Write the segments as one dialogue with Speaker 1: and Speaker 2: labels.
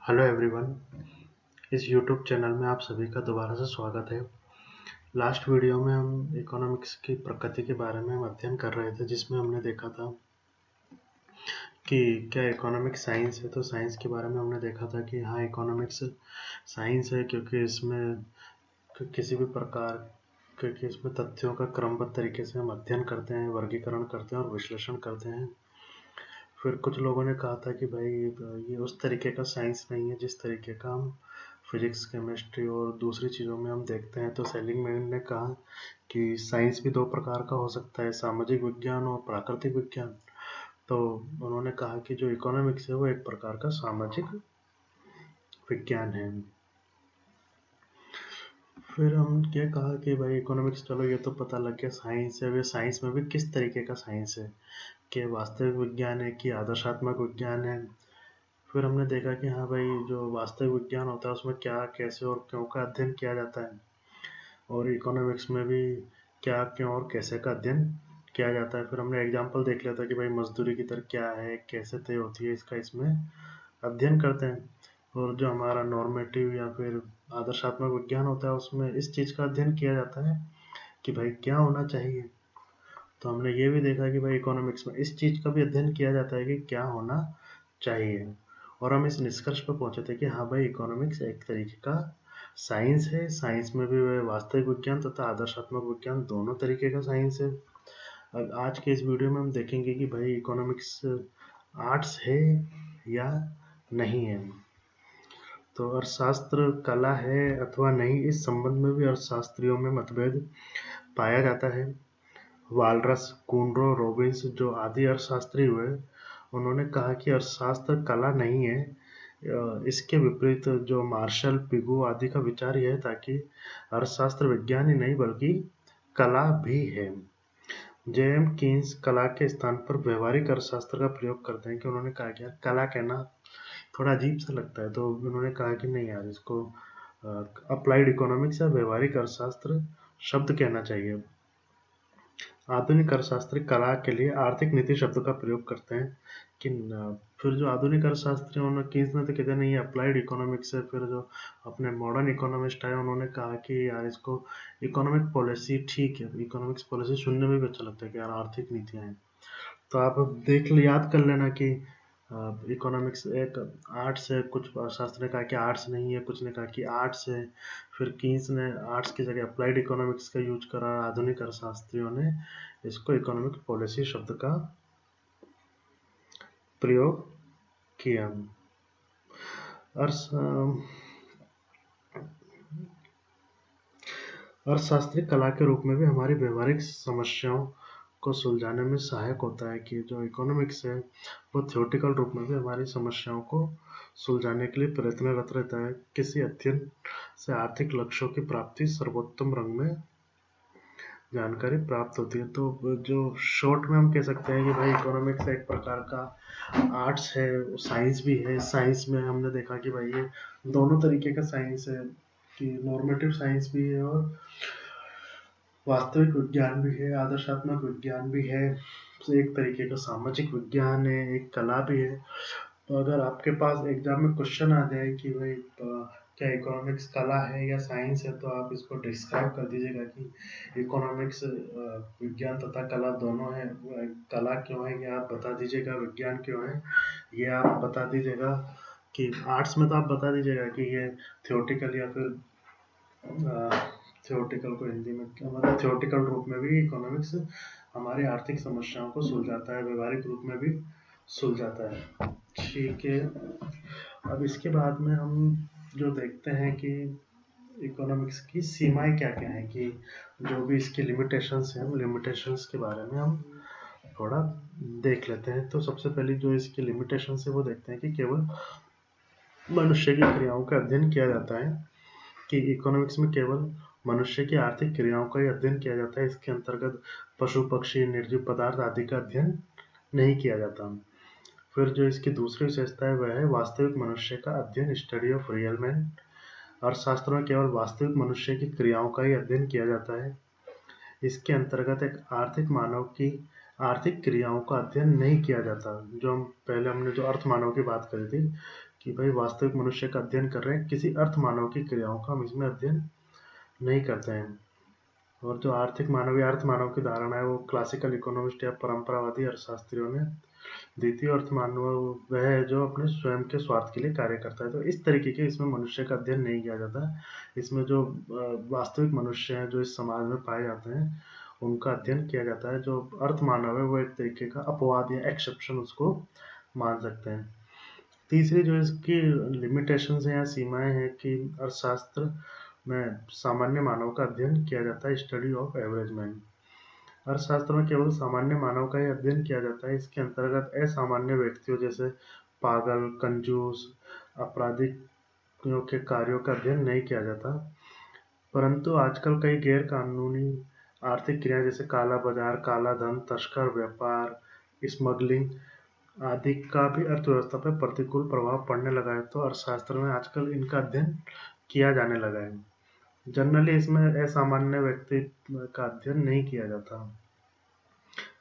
Speaker 1: Hello everyone, इस YouTube channel में आप सभी का दोबारा से स्वागत है। लास्ट वीडियो में हम इकोनॉमिक्स की प्रकृति के बारे में हम अध्ययन कर रहे थे, जिसमें हमने देखा था कि क्या इकोनॉमिक्स साइंस है। तो साइंस के बारे में हमने देखा था कि हाँ, इकोनॉमिक्स साइंस है क्योंकि इसमें किसी भी प्रकार क्योंकि इसमें तथ्यों का क्रमबद्ध तरीके से हम अध्ययन करते हैं, वर्गीकरण करते हैं और विश्लेषण करते हैं। फिर कुछ लोगों ने कहा था कि भाई ये उस तरीके का साइंस नहीं है जिस तरीके का हम फिजिक्स, केमिस्ट्री और दूसरी चीज़ों में हम देखते हैं। तो सेलिंगमैन ने कहा कि साइंस भी दो प्रकार का हो सकता है, सामाजिक विज्ञान और प्राकृतिक विज्ञान। तो उन्होंने कहा कि जो इकोनॉमिक्स है वो एक प्रकार का सामाजिक विज्ञान है। फिर हम ये कहा कि भाई इकोनॉमिक्स, चलो ये तो पता लग गया साइंस है। वे साइंस में भी किस तरीके का साइंस है, कि वास्तविक विज्ञान है कि आदर्शात्मक विज्ञान है। फिर हमने देखा कि हाँ भाई, जो वास्तविक विज्ञान होता है उसमें क्या, कैसे और क्यों का अध्ययन किया जाता है, और इकोनॉमिक्स में भी क्या, क्यों और कैसे का अध्ययन किया जाता है। फिर हमने एग्जाम्पल देख लिया था कि भाई मजदूरी की दर क्या है, कैसे तय होती है, इसका इसमें अध्ययन करते हैं। और जो हमारा नॉर्मेटिव या फिर आदर्शात्मक विज्ञान होता है उसमें इस चीज़ का अध्ययन किया जाता है कि भाई क्या होना चाहिए। तो हमने ये भी देखा कि भाई इकोनॉमिक्स में इस चीज़ का भी अध्ययन किया जाता है कि क्या होना चाहिए। और हम इस निष्कर्ष पर पहुंचे थे कि हाँ भाई, इकोनॉमिक्स एक तरीके का साइंस है। साइंस में भी वह वास्तविक विज्ञान तथा आदर्शात्मक विज्ञान दोनों तरीके का साइंस है। अब आज के इस वीडियो में हम देखेंगे कि भाई इकोनॉमिक्स आर्ट्स है या नहीं है। तो अर्थशास्त्र कला है अथवा नहीं, इस संबंध में भी अर्थशास्त्रियों में मतभेद पाया जाता है। वालरस, कुनरो, रॉबिन्स जो आदि अर्थशास्त्री हुए, उन्होंने कहा कि अर्थशास्त्र कला नहीं है। इसके विपरीत जो मार्शल, पिगू आदि का विचार यह था कि अर्थशास्त्र विज्ञान ही नहीं बल्कि कला भी है। जेएम कीन्स कला के स्थान पर व्यवहारिक अर्थशास्त्र का प्रयोग करते हैं कि उन्होंने कहा कि यार कला कहना थोड़ा अजीब सा लगता है, तो उन्होंने कहा कि नहीं यार, इसको अप्लाइड इकोनॉमिक्स या व्यवहारिक अर्थशास्त्र शब्द कहना चाहिए। आधुनिक अर्थशास्त्री कला के लिए आर्थिक नीति शब्द का प्रयोग करते हैं कि फिर जो आधुनिक अर्थशास्त्री कीन्स ने तो कहते नहीं, अप्लाइड इकोनॉमिक्स है। फिर जो अपने मॉडर्न इकोनॉमिस्ट आए उन्होंने कहा कि यार इसको इकोनॉमिक पॉलिसी ठीक है, इकोनॉमिक्स पॉलिसी सुनने में भी अच्छा लगता है कि यार आर्थिक नीतियाँ हैं। तो आप याद कर लेना कि इकोनॉमिक्स एक आर्ट्स है। कुछ शास्त्र ने कहा कि आर्ट्स नहीं है, कुछ ने कहा कि आर्ट्स है। फिर कीन्स ने आर्ट्स की जगह अप्लाइड इकोनॉमिक्स का यूज करा। आधुनिक अर्थशास्त्रियों ने इसको इकोनॉमिक पॉलिसी शब्द का प्रयोग किया। अर्थशास्त्री कला के रूप में भी हमारी व्यवहारिक समस्याओं को सुलझाने में सहायक होता है कि जो इकोनॉमिक्स है वो थ्योरेटिकल रूप में भी हमारी समस्याओं को सुलझाने के लिए प्रयत्नरत रहता है। किसी अध्ययन से आर्थिक लक्ष्यों की प्राप्ति सर्वोत्तम रंग में जानकारी प्राप्त होती है। तो जो शॉर्ट में हम कह सकते हैं कि भाई इकोनॉमिक्स एक प्रकार का आर्ट्स है, साइंस भी है। साइंस में हमने देखा कि भाई ये दोनों तरीके का साइंस है, कि नॉर्मेटिव साइंस भी है और वास्तविक विज्ञान भी है, आदर्शात्मक विज्ञान भी है। तो एक तरीके का सामाजिक विज्ञान है, एक कला भी है। तो अगर आपके पास एग्जाम में क्वेश्चन आ जाए कि भाई क्या इकोनॉमिक्स कला है या साइंस है, तो आप इसको डिस्क्राइब कर दीजिएगा कि इकोनॉमिक्स विज्ञान तथा कला दोनों है। कला क्यों है ये आप बता दीजिएगा, विज्ञान क्यों है ये आप बता दीजिएगा। कि आर्ट्स में तो आप बता दीजिएगा कि ये थ्योरेटिकल या फिर थ्योरेटिकल को हिंदी में मतलब थ्योरेटिकल रूप में भी इकोनॉमिक्स हमारी आर्थिक समस्याओं को सुलझाता है, व्यवहारिक रूप में भी सुलझाता है। ठीक है, अब इसके बाद में हम जो देखते हैं कि इकोनॉमिक्स की सीमाएं क्या क्या हैं, कि जो भी इसकी लिमिटेशंस हैं, लिमिटेशंस के बारे में हम थोड़ा देख लेते हैं। तो सबसे पहले जो इसकी लिमिटेशंस है वो देखते हैं कि केवल मनुष्य की क्रियाओं का अध्ययन किया जाता है, कि इकोनॉमिक्स में केवल मनुष्य की आर्थिक क्रियाओं का ही अध्ययन किया जाता है। इसके अंतर्गत पशु, पक्षी, निर्जीव पदार्थ आदि का अध्ययन नहीं किया जाता। फिर जो इसकी दूसरी विशेषता है वह है वास्तविक मनुष्य का अध्ययन, स्टडी ऑफ रियल मैन। अर्थशास्त्र में केवल वास्तविक मनुष्य की क्रियाओं का ही अध्ययन किया जाता है। इसके अंतर्गत एक आर्थिक मानव की आर्थिक क्रियाओं का अध्ययन नहीं किया जाता। जो हम पहले हमने जो अर्थ मानव की बात करी थी कि भाई वास्तविक मनुष्य का अध्ययन कर रहे हैं, किसी अर्थ मानव की क्रियाओं का हम इसमें अध्ययन नहीं करते हैं। और जो आर्थिक मानव या अर्थ मानव की धारणा है वो क्लासिकल इकोनॉमिस्ट या परंपरावादी अर्थशास्त्रियों ने दी थी। अर्थ मानव वह है जो अपने स्वयं के स्वार्थ के लिए कार्य करता है। तो इस तरीके के इसमें मनुष्य का अध्ययन नहीं किया जाता। इसमें जो वास्तविक मनुष्य हैं जो इस समाज में पाए जाते हैं उनका अध्ययन किया जाता है। जो अर्थ मानव है वो एक तरीके का अपवाद या एक्सेप्शन उसको मान सकते हैं। तीसरी जो इसकी लिमिटेशंस हैं या सीमाएं हैं कि अर्थशास्त्र में सामान्य मानव का अध्ययन किया जाता है, स्टडी ऑफ एवरेज मैन। अर्थशास्त्र में केवल सामान्य मानव का ही अध्ययन किया जाता है। इसके अंतर्गत असामान्य व्यक्तियों जैसे पागल, कंजूस, अपराधियों के कार्यों का अध्ययन नहीं किया जाता। परंतु आजकल कई गैर कानूनी आर्थिक क्रियाएं जैसे काला बाजार, काला धन, तस्कर व्यापार, स्मगलिंग आदि का भी अर्थव्यवस्था पर प्रतिकूल प्रभाव पड़ने लगा है। तो अर्थशास्त्र में आजकल इनका अध्ययन किया जाने लगा है। जनरली इसमें असामान्य व्यक्ति का अध्ययन नहीं किया जाता।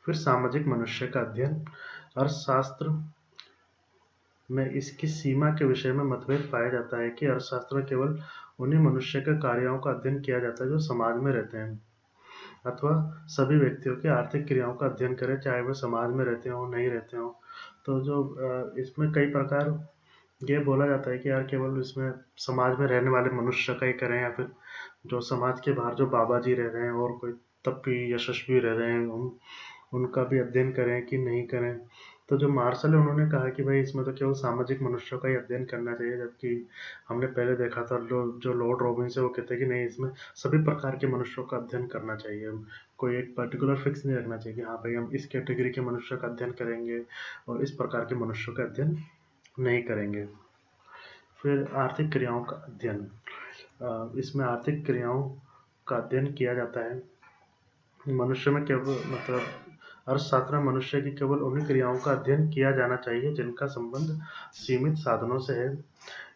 Speaker 1: फिर सामाजिक मनुष्य का अध्ययन। अर्थशास्त्र में इसकी सीमा के विषय में मतभेद पाया जाता है कि अर्थशास्त्र में केवल उन्हीं मनुष्य के कार्यों का अध्ययन किया जाता है जो समाज में रहते हैं, अथवा सभी व्यक्तियों की आर्थिक क्रियाओं का अध्ययन करें चाहे वे समाज में रहते हो नहीं रहते हो। तो जो इसमें कई प्रकार ये बोला जाता है कि यार केवल इसमें समाज में रहने वाले मनुष्य का ही करें, या फिर जो समाज के बाहर जो बाबा जी रह रहे हैं और कोई तप्पी यशस्वी रह रहे हैं उनका भी अध्ययन करें कि नहीं करें। तो जो मार्शल है उन्होंने कहा कि भाई इसमें तो केवल सामाजिक मनुष्यों का ही अध्ययन करना चाहिए, जबकि हमने पहले देखा था जो लॉर्ड रॉबिन्स है वो कहते हैं कि नहीं, इसमें सभी प्रकार के मनुष्यों का अध्ययन करना चाहिए। कोई एक पर्टिकुलर फिक्स नहीं रखना चाहिए कि हाँ भाई हम इस कैटेगरी के मनुष्य का अध्ययन करेंगे और इस प्रकार के मनुष्यों का अध्ययन नहीं करेंगे। फिर आर्थिक क्रियाओं का अध्ययन। इसमें आर्थिक क्रियाओं का अध्ययन किया जाता है। मनुष्य में केवल अर्थशास्त्र में मनुष्य की केवल उन्हीं क्रियाओं का अध्ययन किया जाना चाहिए जिनका संबंध सीमित साधनों से है।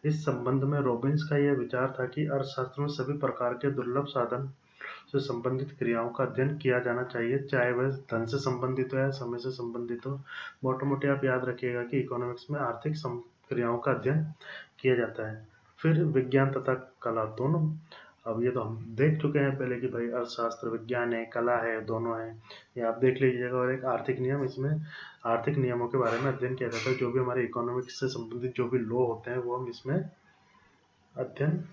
Speaker 1: इस संबंध में रॉबिन्स का यह विचार था कि अर्थशास्त्र में सभी प्रकार के दुर्लभ साधन से संबंधित क्रियाओं का अध्ययन किया जाना चाहिए, चाहे वह धन से संबंधित हो या समय से संबंधित हो। मोटे मोटे आप याद रखिएगा कि इकोनॉमिक्स में आर्थिक क्रियाओं का अध्ययन किया जाता है। फिर विज्ञान तथा कला दोनों। अब ये तो हम देख चुके हैं पहले कि भाई अर्थशास्त्र विज्ञान है, कला है, दोनों है। ये आप देख लीजिएगा। और एक आर्थिक नियम, इसमें आर्थिक नियमों के बारे में अध्ययन किया जाता है। जो भी हमारे इकोनॉमिक्स से संबंधित जो भी लॉ होते हैं वो हम इसमें अध्ययन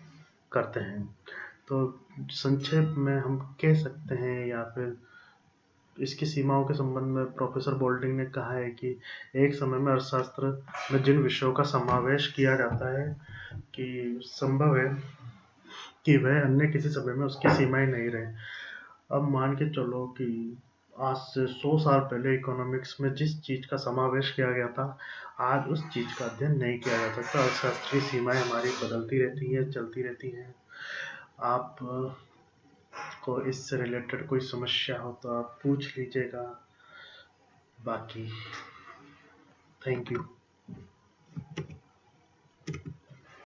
Speaker 1: करते हैं। तो संक्षेप में हम कह सकते हैं, या फिर इसकी सीमाओं के संबंध में प्रोफेसर बोल्टिंग ने कहा है कि एक समय में अर्थशास्त्र में जिन विषयों का समावेश किया जाता है कि संभव है कि वह अन्य किसी समय में उसकी सीमाएं नहीं रहे। अब मान के चलो कि आज से 100 साल पहले इकोनॉमिक्स में जिस चीज का समावेश किया गया था आज उस चीज का अध्ययन नहीं किया जा सकता। अर्थशास्त्र की सीमाएं हमारी बदलती रहती हैं, चलती रहती हैं। आप को इससे रिलेटेड कोई समस्या हो तो आप पूछ लीजिएगा। बाकी थैंक यू।